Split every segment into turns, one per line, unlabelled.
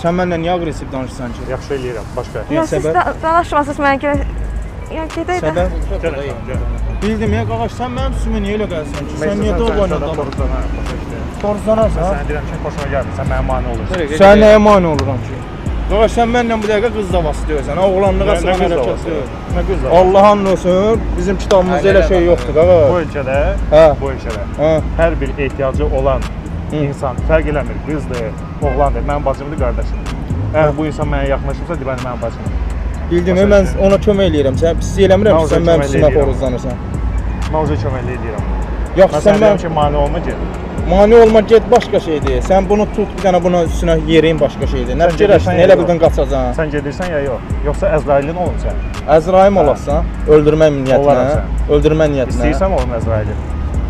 Sən mənlə niyə aqressiv danışırsan ki?
Yaxşı eləyirəm, başqa.
Yox, siz danışmasınız mənə görə. Yəni gedək də.
Bildim ya, qaqaş, sən mənim üstümə niyə elə gəlsən ki? Sən niyə doğru oynadın? Toruzlanarsan?
Sən deyirəm ki, xoşuma gəlmir, sən mənə mane olursun.
Sən nəyə mane oluram ki? Qaqaş, sən mənlə bu dəqiqə qız davası deyirsən, oğlanlığa sığan hərəkət deyil.
Nə qız davası?
Allah'ın olsun, bizim kitabımızda elə şey yoxdur,
Bu
qaqaş.
ölkədə, hər bir ehtiyacı olan insan, fərq eləmir, qızdır, oğlandır, mənim bacımdır, qardaşımdır. Əgər bu insan mənə yaxınlaşırsa, deyir, mənim bacımdır.
Bildim, mən ona kömək eləyirəm, sən pis eləmirəm ki, sən mənim üstümə xoruzlanırsan.
Mən özə kömək eləyirəm.
Yox, sən
deyirəm ki, mane olma, get.
Mane olma, get başqa şeydir. Sən bunu tut, bir dənə buna üstünə yerin başqa şeydir. Nə fikirləşsən, elə bildin qaçacaqsan.
Sən gedirsən ya yox, yoxsa Əzrailin olun sən?
Əzraim olasan, öldürmək niyyətinə, öldürmək niyyətinə.
İstəyirsən olun Əzrailin.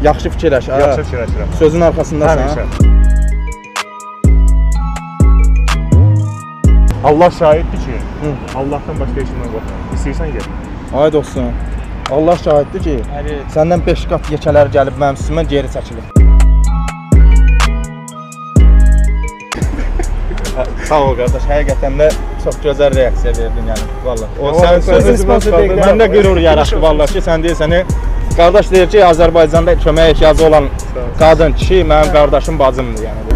Yaxşı fikirləş, hə?
Yaxşı fikirləşirəm.
Sözün arxasındasan.
Allah şahiddir ki, Allahdan başqa heç kimdən qorxmam. İstəyirsən get.
Ay dostum, Allah şahiddir ki, səndən 5 qat yekələr gəlib mənim üstümə geri çəkilir. Sağ ol qardaş, həqiqətən də çox gözəl reaksiya verdin yəni, vallahi. O sən sözün məndə qürur yaraşdı vallahi ki, sən deyirsən, qardaş deyir ki, Azərbaycanda köməyə ehtiyacı olan qadın, kişi mənim qardaşım, bacımdır yəni.